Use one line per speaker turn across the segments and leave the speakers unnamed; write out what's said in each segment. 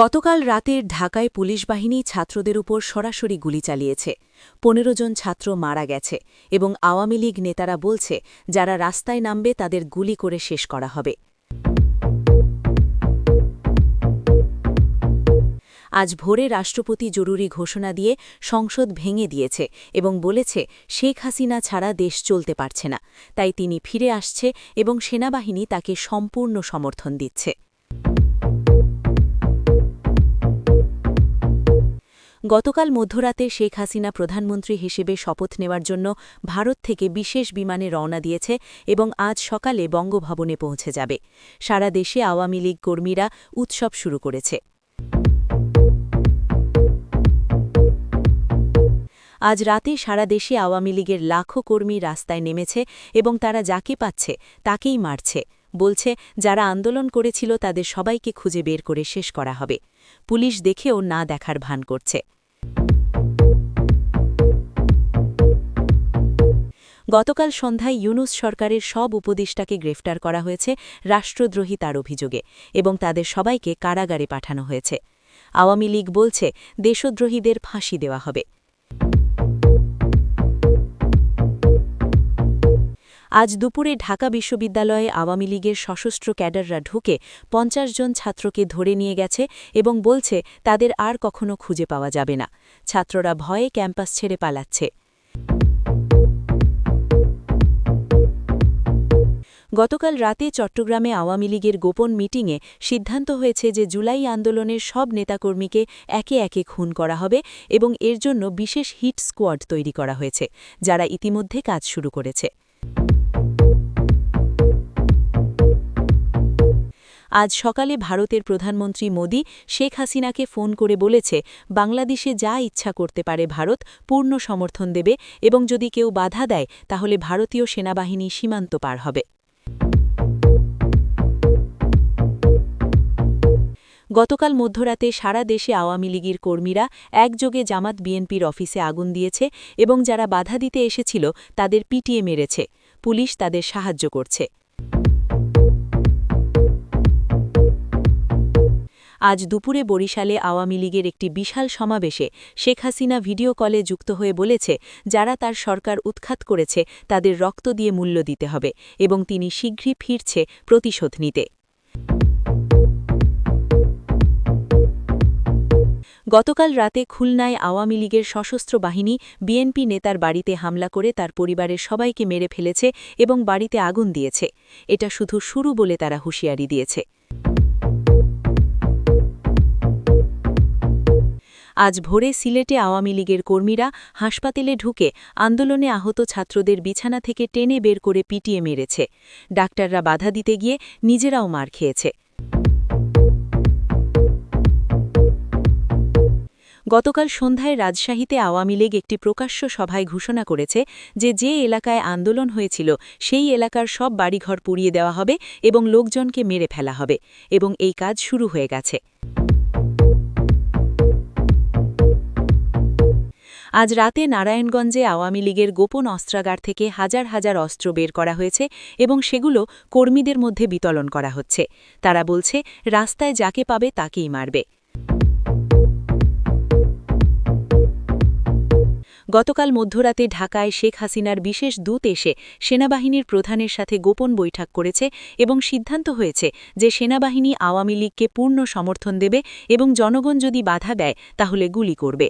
গতকাল রাতের ঢাকায় পুলিশ বাহিনী ছাত্রদের উপর সরাসরি গুলি চালিয়েছে। ১৫ জন ছাত্র মারা গেছে এবং আওয়ামী লীগ নেতারা বলছে যারা রাস্তায় নামবে তাদের গুলি করে শেষ করা হবে। আজ ভোরে রাষ্ট্রপতি জরুরি ঘোষণা দিয়ে সংসদ ভেঙে দিয়েছে এবং বলেছে শেখ হাসিনা ছাড়া দেশ চলতে পারছে না, তাই তিনি ফিরে আসছে এবং সেনাবাহিনী তাকে সম্পূর্ণ সমর্থন দিচ্ছে। গতকাল মধ্যরাতে শেখ হাসিনা প্রধানমন্ত্রী হিসেবে শপথ নেওয়ার জন্য ভারত থেকে বিশেষ বিমানে রওনা দিয়েছে এবং আজ সকালে বঙ্গভবনে পৌঁছে যাবে। সারা দেশে আওয়ামী লীগ কর্মীরা উৎসব শুরু করেছে। আজ রাতে সারা দেশে আওয়ামী লীগের লাখো কর্মী রাস্তায় নেমেছে এবং তারা যাকে পাচ্ছে তাকেই মারছে। বলছে যারা আন্দোলন করেছিল তাদের সবাইকে খুঁজে বের করে শেষ করা হবে। পুলিশ দেখেও না দেখার ভান করছে। গতকাল সন্ধ্যায় ইউনূস সরকারের সব উপদেষ্টাকে গ্রেফতার করা হয়েছে রাষ্ট্রদ্রোহিতার অভিযোগে এবং তাদের সবাইকে কারাগারে পাঠানো হয়েছে। আওয়ামী লীগ বলছে দেশদ্রোহীদের ফাঁসি দেওয়া হবে। আজ দুপুরে ঢাকা বিশ্ববিদ্যালয়ে আওয়ামী লীগের সশস্ত্র ক্যাডাররা ঢুকে ৫০ জন ছাত্রকে ধরে নিয়ে গেছে এবং বলছে তাদের আর কখনো খুঁজে পাওয়া যাবে না। ছাত্ররা ভয়ে ক্যাম্পাস ছেড়ে পালাচ্ছে। গতকাল রাতে চট্টগ্রামে আওয়ামী লীগের গোপন মিটিংয়ে সিদ্ধান্ত হয়েছে যে জুলাই আন্দোলনের সব নেতাকর্মীকে একে একে খুন করা হবে এবং এর জন্য বিশেষ হিট স্কোয়াড তৈরি করা হয়েছে, যারা ইতিমধ্যে কাজ শুরু করেছে। আজ সকালে ভারতের প্রধানমন্ত্রী মোদি শেখ হাসিনাকে ফোন করে বলেছে বাংলাদেশে যা ইচ্ছা করতে পারে ভারত পূর্ণ সমর্থন দেবে এবং যদি কেউ বাধা দেয় তাহলে ভারতীয় সেনাবাহিনী সীমান্ত পার হবে। গতকাল মধ্যরাতে সারা দেশে আওয়ামী লীগের কর্মীরা একযোগে জামাত বিএনপির অফিসে আগুন দিয়েছে এবং যারা বাধা দিতে এসেছিল তাদের পিটিয়ে মেরেছে। পুলিশ তাদের সাহায্য করছে। আজ দুপুরে বরিশালে আওয়ামী লীগের একটি বিশাল সমাবেশে শেখ হাসিনা ভিডিও কলে যুক্ত হয়ে বলেছে যারা তার সরকার উৎখাত করেছে তাদের রক্ত দিয়ে মূল্য দিতে হবে এবং তিনি শীঘ্রই ফিরছে প্রতিশোধ নিতে। গতকাল রাতে খুলনায় আওয়ামী লীগের সশস্ত্র বাহিনী বিএনপি নেতার বাড়িতে হামলা করে তার পরিবারের সবাইকে মেরে ফেলেছে এবং বাড়িতে আগুন দিয়েছে। এটা শুধু শুরু বলে তারা হুঁশিয়ারি দিয়েছে। আজ ভোরে সিলেটে আওয়ামী লীগের কর্মীরা হাসপাতালে ঢুকে আন্দোলনে আহত ছাত্রদের বিছানা থেকে টেনে বের করে পিটিয়ে মেরেছে। ডাক্তাররা বাধা দিতে গিয়ে নিজেরাও মার খেয়েছে। গতকাল সন্ধ্যায় রাজশাহীতে আওয়ামী লীগ একটি প্রকাশ্য সভায় ঘোষণা করেছে যে এলাকায় আন্দোলন হয়েছিল সেই এলাকার সব বাড়িঘর পুড়িয়ে দেওয়া হবে এবং লোকজনকে মেরে ফেলা হবে এবং এই কাজ শুরু হয়ে গেছে। আজ রাতে নারায়ণগঞ্জে আওয়ামী লীগের গোপন অস্ত্রাগার থেকে হাজার হাজার অস্ত্র বের করা হয়েছে এবং সেগুলো কর্মীদের মধ্যে বিতরণ করা হচ্ছে। তারা বলছে রাস্তায় যাকে পাবে তাকেই মারবে। গতকাল মধ্যরাতে ঢাকায় শেখ হাসিনার বিশেষ দূত এসে সেনাবাহিনীর প্রধানের সাথে গোপন বৈঠক করেছে এবং সিদ্ধান্ত হয়েছে যে সেনাবাহিনী আওয়ামী লীগকে পূর্ণ সমর্থন দেবে এবং জনগণ যদি বাধা দেয় তাহলে গুলি করবে।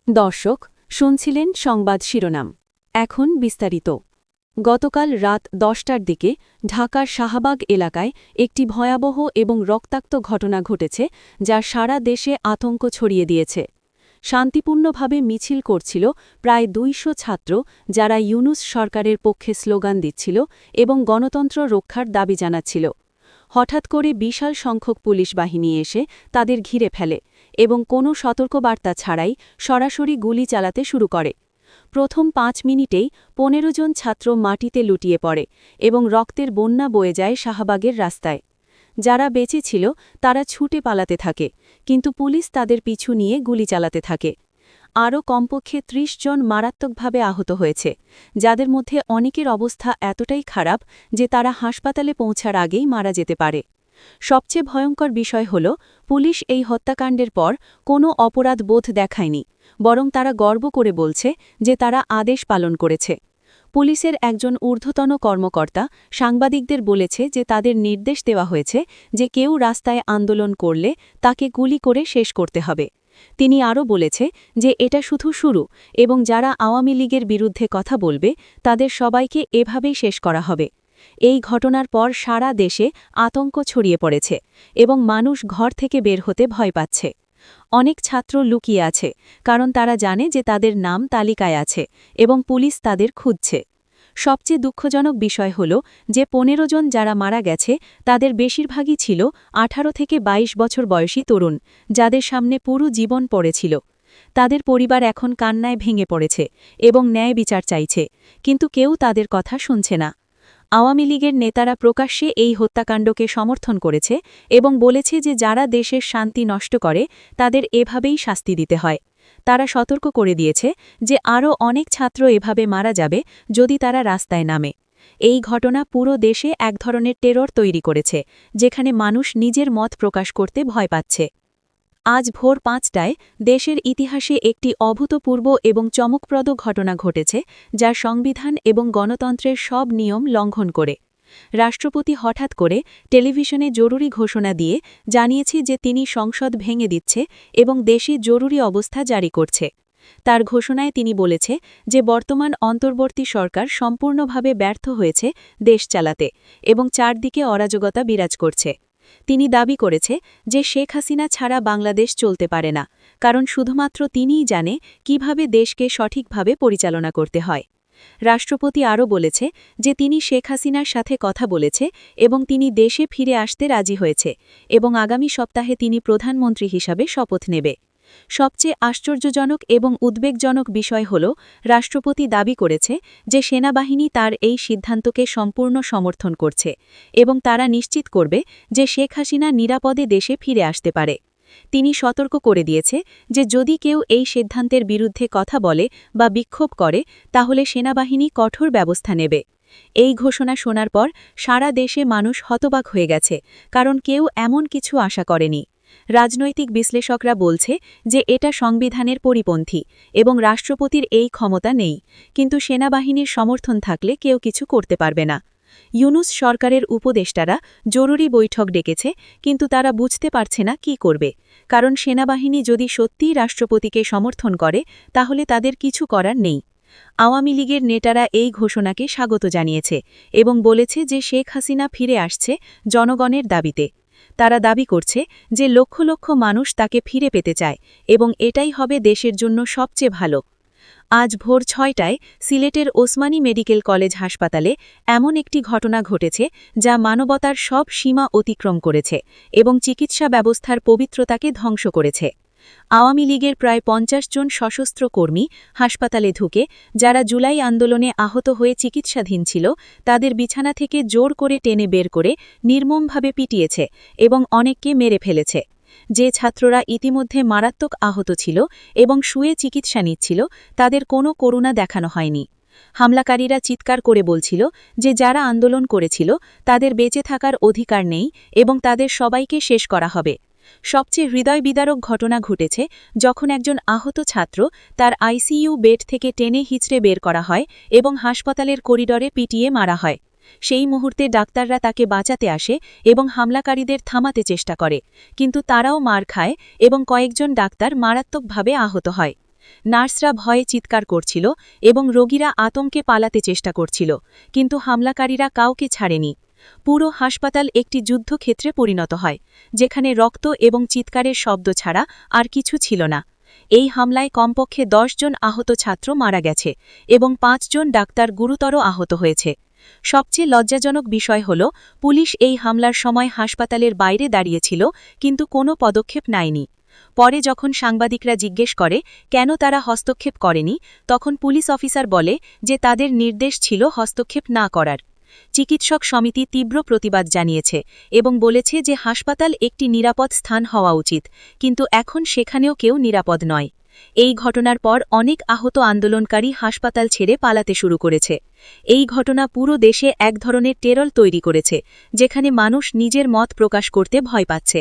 দর্শক শুনছিলেন সংবাদ শিরোনাম, এখন বিস্তারিত। গতকাল রাত 10টার দিকে ঢাকার শাহবাগ এলাকায় একটি ভয়াবহ এবং রক্তাক্ত ঘটনা ঘটেছে যা সারা দেশে আতঙ্ক ছড়িয়ে দিয়েছে। শান্তিপূর্ণভাবে মিছিল করছিল প্রায় 200 ছাত্র যারা ইউনূস সরকারের পক্ষে স্লোগান দিচ্ছিল এবং গণতন্ত্র রক্ষার দাবি জানাচ্ছিল। হঠাৎ করে বিশাল সংখ্যক পুলিশ বাহিনী এসে তাদের ঘিরে ফেলে এবং কোনো সতর্কবার্তা ছাড়াই সরাসরি গুলি চালাতে শুরু করে। প্রথম 5 মিনিটেই 15 জন ছাত্র মাটিতে লুটিয়ে পড়ে এবং রক্তের বন্যা বয়ে যায় শাহবাগের রাস্তায়। যারা বেঁচে ছিল তারা ছুটে পালাতে থাকে, কিন্তু পুলিশ তাদের পিছু নিয়ে গুলি চালাতে থাকে। আরও কমপক্ষে ৩০ জন মারাত্মকভাবে আহত হয়েছে, যাদের মধ্যে অনেকের অবস্থা এতটাই খারাপ যে তারা হাসপাতালে পৌঁছার আগেই মারা যেতে পারে। সবচেয়ে ভয়ঙ্কর বিষয় হল, পুলিশ এই হত্যাকাণ্ডের পর কোনো অপরাধ বোধ দেখায়নি, বরং তারা গর্ব করে বলছে যে তারা আদেশ পালন করেছে। পুলিশের একজন ঊর্ধ্বতন কর্মকর্তা সাংবাদিকদের বলেছে যে তাদের নির্দেশ দেওয়া হয়েছে যে কেউ রাস্তায় আন্দোলন করলে তাকে গুলি করে শেষ করতে হবে। তিনি আরও বলেছে যে এটা শুধু শুরু এবং যারা আওয়ামী লীগের বিরুদ্ধে কথা বলবে তাদের সবাইকে এভাবেই শেষ করা হবে। এই ঘটনার পর সারা দেশে আতঙ্ক ছড়িয়ে পড়েছে এবং মানুষ ঘর থেকে বের হতে ভয় পাচ্ছে। অনেক ছাত্র লুকিয়ে আছে, কারণ তারা জানে যে তাদের নাম তালিকায় আছে এবং পুলিশ তাদের খুঁজছে। সবচেয়ে দুঃখজনক বিষয় হল যে ১৫ জন যারা মারা গেছে তাদের বেশিরভাগই ছিল ১৮ থেকে ২২ বছর বয়সী তরুণ, যাদের সামনে পুরো জীবন পড়েছিল। তাদের পরিবার এখন কান্নায় ভেঙে পড়েছে এবং ন্যায় বিচার চাইছে, কিন্তু কেউ তাদের কথা শুনছে না। আওয়ামী লীগের নেতারা প্রকাশ্যে এই হত্যাকাণ্ডকে সমর্থন করেছে এবং বলেছে যে যারা দেশের শান্তি নষ্ট করে তাদের এভাবেই শাস্তি দিতে হয়। তারা সতর্ক করে দিয়েছে যে আরও অনেক ছাত্র এভাবে মারা যাবে যদি তারা রাস্তায় নামে। এই ঘটনা পুরো দেশে এক ধরনের টেরর তৈরি করেছে, যেখানে মানুষ নিজের মত প্রকাশ করতে ভয় পাচ্ছে। আজ ভোর ৫টায় দেশের ইতিহাসে একটি অভূতপূর্ব এবং চমকপ্রদ ঘটনা ঘটেছে, যা সংবিধান এবং গণতন্ত্রের সব নিয়ম লঙ্ঘন করে। রাষ্ট্রপতি হঠাৎ করে টেলিভিশনে জরুরি ঘোষণা দিয়ে জানিয়েছে যে তিনি সংসদ ভেঙে দিচ্ছে এবং দেশে জরুরি অবস্থা জারি করছে। তার ঘোষণায় তিনি বলেছে যে বর্তমান অন্তর্বর্তী সরকার সম্পূর্ণভাবে ব্যর্থ হয়েছে দেশ চালাতে এবং চারদিকে অরাজকতা বিরাজ করছে। তিনি দাবি করেছে যে শেখ হাসিনা ছাড়া বাংলাদেশ চলতে পারে না, কারণ শুধুমাত্র তিনিই জানে কিভাবে দেশকে সঠিকভাবে পরিচালনা করতে হয়। রাষ্ট্রপতি আরও বলেছে যে তিনি শেখ হাসিনার সাথে কথা বলেছে এবং তিনি দেশে ফিরে আসতে রাজি হয়েছে এবং আগামী সপ্তাহে তিনি প্রধানমন্ত্রী হিসাবে শপথ নেবে। সবচেয়ে আশ্চর্যজনক এবং উদ্বেগজনক বিষয় হল, রাষ্ট্রপতি দাবি করেছে যে সেনাবাহিনী তার এই সিদ্ধান্তকে সম্পূর্ণ সমর্থন করছে এবং তারা নিশ্চিত করবে যে শেখ হাসিনা নিরাপদে দেশে ফিরে আসতে পারে। তিনি সতর্ক করে দিয়েছে যে যদি কেউ এই সিদ্ধান্তের বিরুদ্ধে কথা বলে বা বিক্ষোভ করে তাহলে সেনাবাহিনী কঠোর ব্যবস্থা নেবে। এই ঘোষণা শোনার পর সারা দেশে মানুষ হতবাক হয়ে গেছে, কারণ কেউ এমন কিছু আশা করেনি। রাজনৈতিক বিশ্লেষকরা বলছে যে এটা সংবিধানের পরিপন্থী এবং রাষ্ট্রপতির এই ক্ষমতা নেই, কিন্তু সেনাবাহিনীর সমর্থন থাকলে কেউ কিছু করতে পারবে না। ইউনূস সরকারের উপদেষ্টারা জরুরি বৈঠক ডেকেছে, কিন্তু তারা বুঝতে পারছে না কি করবে, কারণ সেনাবাহিনী যদি সত্যিই রাষ্ট্রপতিকে সমর্থন করে তাহলে তাদের কিছু করার নেই। আওয়ামী লীগের নেতারা এই ঘোষণাকে স্বাগত জানিয়েছে এবং বলেছে যে শেখ হাসিনা ফিরে আসছে জনগণের দাবিতে। তারা দাবি করছে যে লক্ষ লক্ষ মানুষ তাকে ফিরে পেতে চায় এবং এটাই হবে দেশের জন্য সবচেয়ে ভালো। আজ ভোর ৬টায় সিলেটের ওসমানী মেডিকেল কলেজ হাসপাতালে এমন একটি ঘটনা ঘটেছে যা মানবতার সব সীমা অতিক্রম করেছে এবং চিকিৎসা ব্যবস্থার পবিত্রতাকে ধ্বংস করেছে। আওয়ামী লীগের প্রায় ৫০ জন সশস্ত্র কর্মী হাসপাতালে ঢুকে যারা জুলাই আন্দোলনে আহত হয়ে চিকিৎসাধীন ছিল তাদের বিছানা থেকে জোর করে টেনে বের করে নির্মমভাবে পিটিয়েছে এবং অনেককে মেরে ফেলেছে। যে ছাত্ররা ইতিমধ্যে মারাত্মক আহত ছিল এবং শুয়ে চিকিৎসা নিচ্ছিল তাদের কোনো করুণা দেখানো হয়নি। হামলাকারীরা চিৎকার করে বলছিল যে যারা আন্দোলন করেছিল তাদের বেঁচে থাকার অধিকার নেই এবং তাদের সবাইকে শেষ করা হবে। সবচেয়ে হৃদয়বিদারক ঘটনা ঘটেছে যখন একজন আহত ছাত্র তার আইসিইউ বেড থেকে টেনে হিঁচড়ে বের করা হয় এবং হাসপাতালের করিডরে পিটিয়ে মারা হয়। সেই মুহূর্তে ডাক্তাররা তাকে বাঁচাতে আসে এবং হামলাকারীদের থামাতে চেষ্টা করে, কিন্তু তারাও মার খায় এবং কয়েকজন ডাক্তার মারাত্মকভাবে আহত হয়। নার্সরা ভয়ে চিৎকার করছিল এবং রোগীরা আতঙ্কে পালাতে চেষ্টা করছিল, কিন্তু হামলাকারীরা কাউকে ছাড়েনি। পুরো হাসপাতাল একটি যুদ্ধক্ষেত্রে পরিণত হয়, যেখানে রক্ত এবং চিৎকারের শব্দ ছাড়া আর কিছু ছিল না। এই হামলায় কমপক্ষে ১০ জন আহত ছাত্র মারা গেছে এবং ৫ জন ডাক্তার গুরুতর আহত হয়েছে। সবচেয়ে লজ্জাজনক বিষয় হল, পুলিশ এই হামলার সময় হাসপাতালের বাইরে দাঁড়িয়েছিল কিন্তু কোনো পদক্ষেপ নেয়নি। পরে যখন সাংবাদিকরা জিজ্ঞেস করে কেন তারা হস্তক্ষেপ করেনি, তখন পুলিশ অফিসার বলে যে তাদের নির্দেশ ছিল হস্তক্ষেপ না করার। চিকিৎসক সমিতি তীব্র প্রতিবাদ জানিয়েছে এবং বলেছে যে হাসপাতাল একটি নিরাপদ স্থান হওয়া উচিত, কিন্তু এখন সেখানেও কেউ নিরাপদ নয়।
এই ঘটনার পর অনেক আহত আন্দোলনকারী হাসপাতাল ছেড়ে পালাতে শুরু করেছে। এই ঘটনা পুরো দেশে এক ধরনের টেরর তৈরি করেছে, যেখানে মানুষ নিজের মত প্রকাশ করতে ভয় পাচ্ছে।